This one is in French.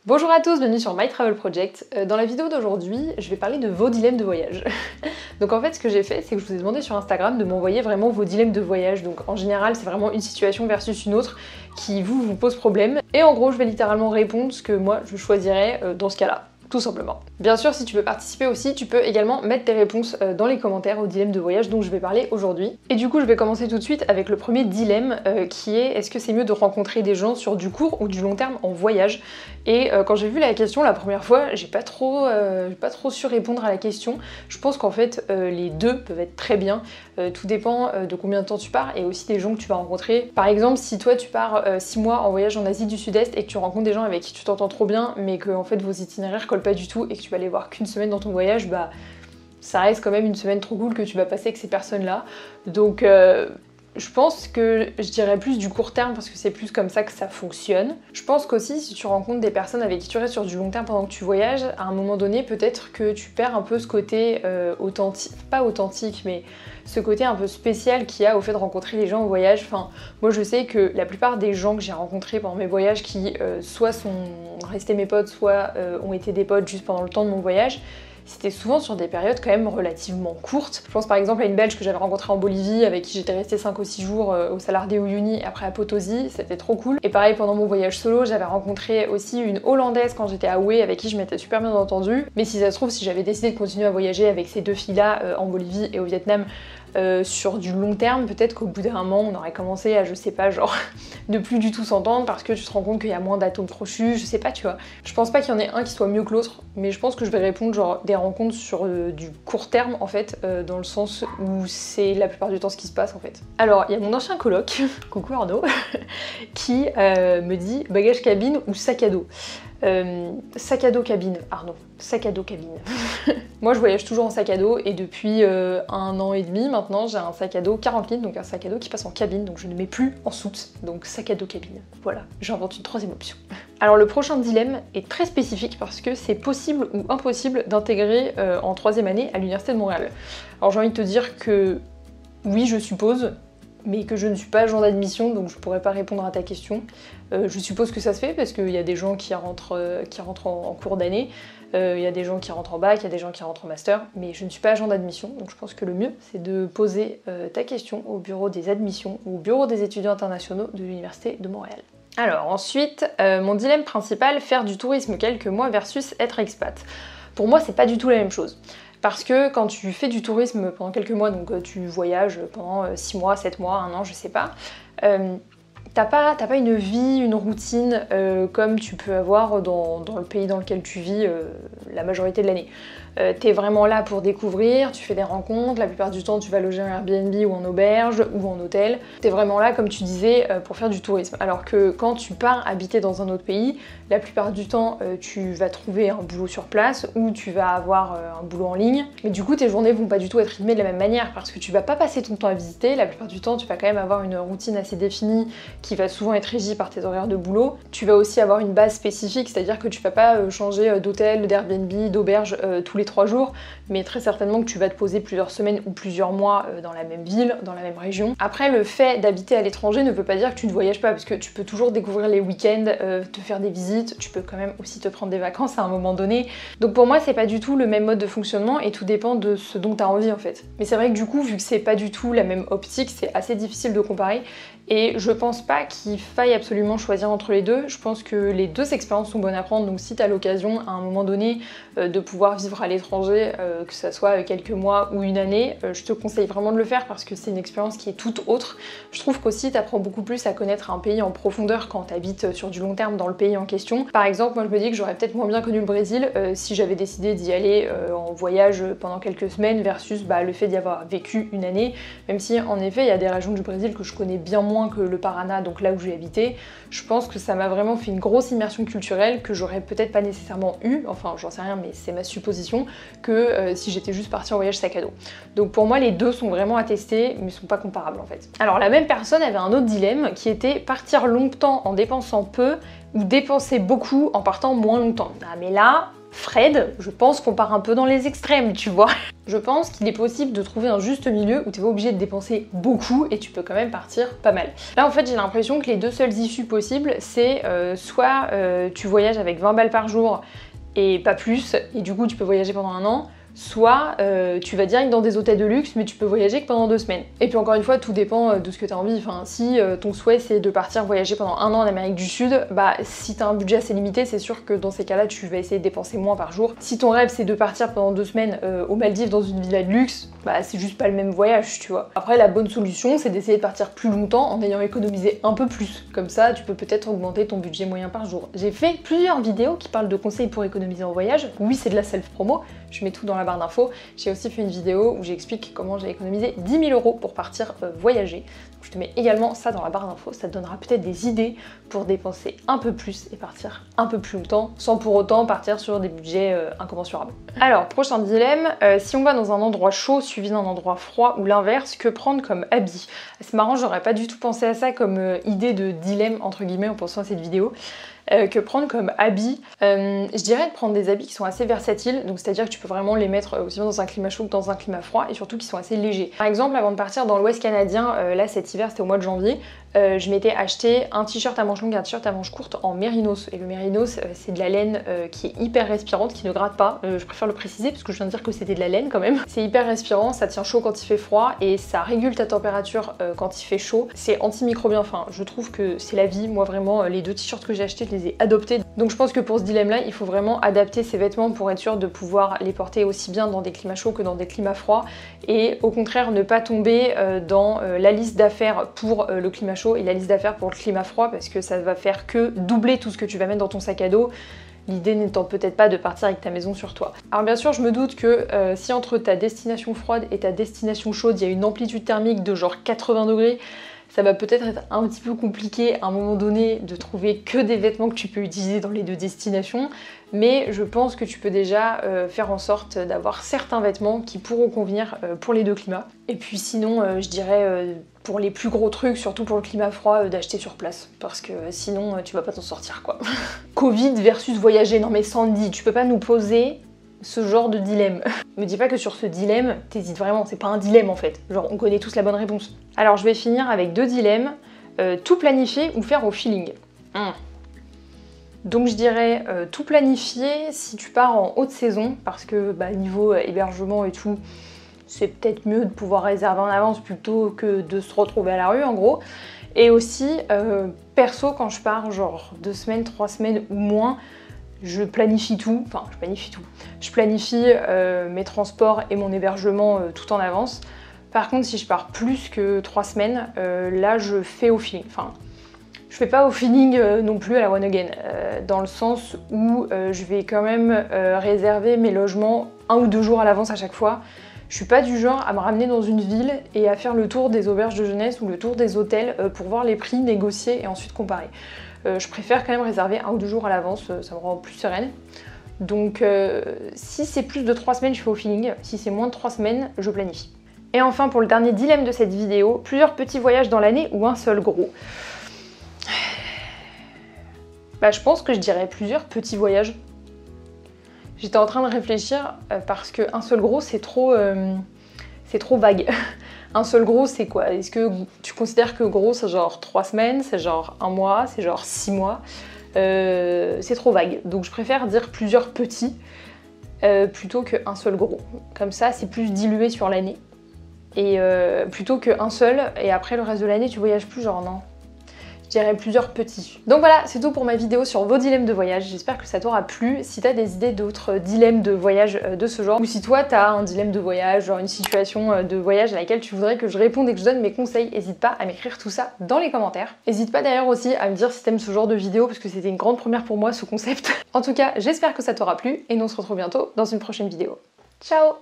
Bonjour à tous, bienvenue sur My Travel Project. Dans la vidéo d'aujourd'hui, je vais parler de vos dilemmes de voyage. Donc en fait, ce que j'ai fait, c'est que je vous ai demandé sur Instagram de m'envoyer vraiment vos dilemmes de voyage. Donc en général, c'est vraiment une situation versus une autre qui vous pose problème. Et en gros, je vais littéralement répondre ce que moi, je choisirais dans ce cas-là. Tout simplement. Bien sûr, si tu veux participer aussi, tu peux également mettre tes réponses dans les commentaires aux dilemmes de voyage dont je vais parler aujourd'hui. Et du coup, je vais commencer tout de suite avec le premier dilemme qui est: est-ce que c'est mieux de rencontrer des gens sur du court ou du long terme en voyage? Et quand j'ai vu la question la première fois, j'ai pas trop su répondre à la question. Je pense qu'en fait, les deux peuvent être très bien. Tout dépend de combien de temps tu pars et aussi des gens que tu vas rencontrer. Par exemple, si toi tu pars 6 mois en voyage en Asie du Sud-Est et que tu rencontres des gens avec qui tu t'entends trop bien, mais que en fait vos itinéraires collent pas du tout et que tu vas les voir qu'une semaine dans ton voyage, bah ça reste quand même une semaine trop cool que tu vas passer avec ces personnes-là. Donc je pense que je dirais plus du court terme parce que c'est plus comme ça que ça fonctionne. Je pense qu'aussi si tu rencontres des personnes avec qui tu restes sur du long terme pendant que tu voyages, à un moment donné peut-être que tu perds un peu ce côté authentique, pas authentique mais ce côté un peu spécial qu'il y a au fait de rencontrer les gens au voyage. Enfin, moi je sais que la plupart des gens que j'ai rencontrés pendant mes voyages qui soit sont restés mes potes, soit ont été des potes juste pendant le temps de mon voyage, c'était souvent sur des périodes quand même relativement courtes. Je pense par exemple à une Belge que j'avais rencontrée en Bolivie, avec qui j'étais restée 5 ou 6 jours au Salar de Uyuni, après à Potosí, c'était trop cool. Et pareil, pendant mon voyage solo, j'avais rencontré aussi une Hollandaise quand j'étais à Hue, avec qui je m'étais super bien entendue. Mais si ça se trouve, si j'avais décidé de continuer à voyager avec ces deux filles-là en Bolivie et au Vietnam, sur du long terme, peut-être qu'au bout d'un moment on aurait commencé à, je sais pas, genre ne plus du tout s'entendre parce que tu te rends compte qu'il y a moins d'atomes crochus, je sais pas, tu vois. Je pense pas qu'il y en ait un qui soit mieux que l'autre, mais je pense que je vais répondre genre des rencontres sur du court terme en fait, dans le sens où c'est la plupart du temps ce qui se passe en fait. Alors il y a mon ancien coloc, coucou Arnaud, qui me dit bagage cabine ou sac à dos. Sac à dos cabine, Arnaud, sac à dos cabine. Moi je voyage toujours en sac à dos et depuis 1 an et demi maintenant j'ai un sac à dos 40 litres, donc un sac à dos qui passe en cabine, donc je ne mets plus en soute, donc sac à dos cabine. Voilà, j'invente une troisième option. Alors le prochain dilemme est très spécifique parce que c'est possible ou impossible d'intégrer en 3e année à l'Université de Montréal. Alors j'ai envie de te dire que oui, je suppose, mais que je ne suis pas agent d'admission, donc je pourrais pas répondre à ta question. Je suppose que ça se fait parce qu'il y a des gens qui rentrent en cours d'année, il y a des gens qui rentrent en bac, il y a des gens qui rentrent en master, mais je ne suis pas agent d'admission, donc je pense que le mieux c'est de poser ta question au bureau des admissions ou au bureau des étudiants internationaux de l'Université de Montréal. Alors ensuite, mon dilemme principal, faire du tourisme quelques mois versus être expat. Pour moi c'est pas du tout la même chose. Parce que quand tu fais du tourisme pendant quelques mois, donc tu voyages pendant 6 mois, 7 mois, 1 an, je sais pas, t'as pas une vie, une routine comme tu peux avoir dans le pays dans lequel tu vis la majorité de l'année. T'es vraiment là pour découvrir, tu fais des rencontres, la plupart du temps tu vas loger en Airbnb ou en auberge ou en hôtel. T'es vraiment là, comme tu disais, pour faire du tourisme. Alors que quand tu pars habiter dans un autre pays, la plupart du temps tu vas trouver un boulot sur place ou tu vas avoir un boulot en ligne. Mais du coup tes journées vont pas du tout être rythmées de la même manière parce que tu vas pas passer ton temps à visiter, la plupart du temps tu vas quand même avoir une routine assez définie qui va souvent être régie par tes horaires de boulot. Tu vas aussi avoir une base spécifique, c'est-à-dire que tu vas pas changer d'hôtel, d'Airbnb, d'auberge tous les 3 jours, mais très certainement que tu vas te poser plusieurs semaines ou plusieurs mois dans la même ville, dans la même région. Après, le fait d'habiter à l'étranger ne veut pas dire que tu ne voyages pas, parce que tu peux toujours découvrir les week-ends, te faire des visites, tu peux quand même aussi te prendre des vacances à un moment donné. Donc pour moi, c'est pas du tout le même mode de fonctionnement et tout dépend de ce dont tu as envie en fait. Mais c'est vrai que du coup, vu que c'est pas du tout la même optique, c'est assez difficile de comparer. Et je pense pas qu'il faille absolument choisir entre les deux. Je pense que les deux expériences sont bonnes à prendre. Donc si tu as l'occasion à un moment donné de pouvoir vivre à l'étranger, que ça soit quelques mois ou une année, je te conseille vraiment de le faire parce que c'est une expérience qui est toute autre. Je trouve qu'aussi tu apprends beaucoup plus à connaître un pays en profondeur quand tu habites sur du long terme dans le pays en question. Par exemple, moi je me dis que j'aurais peut-être moins bien connu le Brésil si j'avais décidé d'y aller en voyage pendant quelques semaines versus le fait d'y avoir vécu une année. Même si en effet il y a des régions du Brésil que je connais bien moins que le Paraná, donc là où j'ai habité, je pense que ça m'a vraiment fait une grosse immersion culturelle que j'aurais peut-être pas nécessairement eu, enfin j'en sais rien mais c'est ma supposition, que si j'étais juste partie en voyage sac à dos. Donc pour moi les deux sont vraiment à tester mais sont pas comparables en fait. Alors la même personne avait un autre dilemme qui était partir longtemps en dépensant peu ou dépenser beaucoup en partant moins longtemps. Ah mais là, Fred, je pense qu'on part un peu dans les extrêmes, tu vois. Je pense qu'il est possible de trouver un juste milieu où t'es pas obligé de dépenser beaucoup et tu peux quand même partir pas mal. Là en fait j'ai l'impression que les deux seules issues possibles c'est soit tu voyages avec 20 balles par jour et pas plus, et du coup tu peux voyager pendant un an, soit tu vas direct dans des hôtels de luxe mais tu peux voyager que pendant 2 semaines. Et puis encore une fois tout dépend de ce que tu as envie, enfin si ton souhait c'est de partir voyager pendant un an en Amérique du Sud, bah si tu as un budget assez limité c'est sûr que dans ces cas là tu vas essayer de dépenser moins par jour. Si ton rêve c'est de partir pendant 2 semaines aux Maldives dans une villa de luxe, bah c'est juste pas le même voyage tu vois. Après la bonne solution c'est d'essayer de partir plus longtemps en ayant économisé un peu plus, comme ça tu peux peut-être augmenter ton budget moyen par jour. J'ai fait plusieurs vidéos qui parlent de conseils pour économiser en voyage, oui c'est de la self-promo, je mets tout dans la barre d'infos. J'ai aussi fait une vidéo où j'explique comment j'ai économisé 10 000 € pour partir voyager. Donc je te mets également ça dans la barre d'infos, ça te donnera peut-être des idées pour dépenser un peu plus et partir un peu plus longtemps, sans pour autant partir sur des budgets incommensurables. Alors, prochain dilemme, si on va dans un endroit chaud suivi d'un endroit froid ou l'inverse, que prendre comme habit? C'est marrant, j'aurais pas du tout pensé à ça comme idée de dilemme entre guillemets en pensant à cette vidéo. Que prendre comme habit, je dirais de prendre des habits qui sont assez versatiles, donc c'est à dire que tu peux vraiment les mettre aussi bien dans un climat chaud que dans un climat froid, et surtout qui sont assez légers. Par exemple avant de partir dans l'ouest canadien, là cet hiver c'était au mois de janvier, je m'étais acheté un t-shirt à manches longues et un t-shirt à manches courtes en mérinos, et le mérinos c'est de la laine qui est hyper respirante, qui ne gratte pas, je préfère le préciser parce que je viens de dire que c'était de la laine quand même. C'est hyper respirant, ça tient chaud quand il fait froid et ça régule ta température quand il fait chaud, c'est antimicrobien, enfin je trouve que c'est la vie, moi vraiment les 2 t-shirts que j'ai achetés je les ai adoptés. Donc je pense que pour ce dilemme là il faut vraiment adapter ses vêtements pour être sûr de pouvoir les porter aussi bien dans des climats chauds que dans des climats froids, et au contraire ne pas tomber dans la liste d'affaires pour le climat chaud et la liste d'affaires pour le climat froid, parce que ça va faire que doubler tout ce que tu vas mettre dans ton sac à dos. L'idée n'étant peut-être pas de partir avec ta maison sur toi. Alors bien sûr je me doute que si entre ta destination froide et ta destination chaude il y a une amplitude thermique de genre 80 degrés, ça va peut-être être un petit peu compliqué à un moment donné de trouver que des vêtements que tu peux utiliser dans les 2 destinations, mais je pense que tu peux déjà faire en sorte d'avoir certains vêtements qui pourront convenir pour les 2 climats. Et puis sinon je dirais pour les plus gros trucs, surtout pour le climat froid, d'acheter sur place, parce que sinon tu vas pas t'en sortir quoi. Covid versus voyager, non mais Sandy, tu peux pas nous poser ce genre de dilemme. Me dis pas que sur ce dilemme, t'hésites vraiment, c'est pas un dilemme en fait. Genre on connaît tous la bonne réponse. Alors je vais finir avec 2 dilemmes, tout planifier ou faire au feeling. Donc je dirais tout planifier si tu pars en haute saison, parce que niveau hébergement et tout, c'est peut-être mieux de pouvoir réserver en avance plutôt que de se retrouver à la rue en gros. Et aussi, perso quand je pars genre 2 semaines, 3 semaines ou moins, je planifie tout, je planifie mes transports et mon hébergement tout en avance. Par contre, si je pars plus que 3 semaines, là je fais au feeling. Enfin, je fais pas au feeling non plus à la one again, dans le sens où je vais quand même réserver mes logements 1 ou 2 jours à l'avance à chaque fois. Je suis pas du genre à me ramener dans une ville et à faire le tour des auberges de jeunesse ou le tour des hôtels pour voir les prix, négocier et ensuite comparer. Je préfère quand même réserver 1 ou 2 jours à l'avance, ça me rend plus sereine. Donc si c'est plus de 3 semaines, je fais au feeling. Si c'est moins de 3 semaines, je planifie. Et enfin pour le dernier dilemme de cette vidéo, plusieurs petits voyages dans l'année ou un seul gros? Je pense que je dirais plusieurs petits voyages. J'étais en train de réfléchir parce qu'un seul gros c'est trop vague. Un seul gros c'est quoi? Est-ce que tu considères que gros c'est genre 3 semaines, c'est genre 1 mois, c'est genre 6 mois? C'est trop vague. Donc je préfère dire plusieurs petits plutôt qu'un seul gros. Comme ça c'est plus dilué sur l'année. Et plutôt qu'un seul et après le reste de l'année tu voyages plus, genre non. Je dirais plusieurs petits. Donc voilà, c'est tout pour ma vidéo sur vos dilemmes de voyage. J'espère que ça t'aura plu. Si t'as des idées d'autres dilemmes de voyage de ce genre, ou si toi t'as un dilemme de voyage, genre une situation de voyage à laquelle tu voudrais que je réponde et que je donne mes conseils, n'hésite pas à m'écrire tout ça dans les commentaires. N'hésite pas d'ailleurs aussi à me dire si t'aimes ce genre de vidéo, parce que c'était une grande première pour moi ce concept. En tout cas, j'espère que ça t'aura plu et nous on se retrouve bientôt dans une prochaine vidéo. Ciao!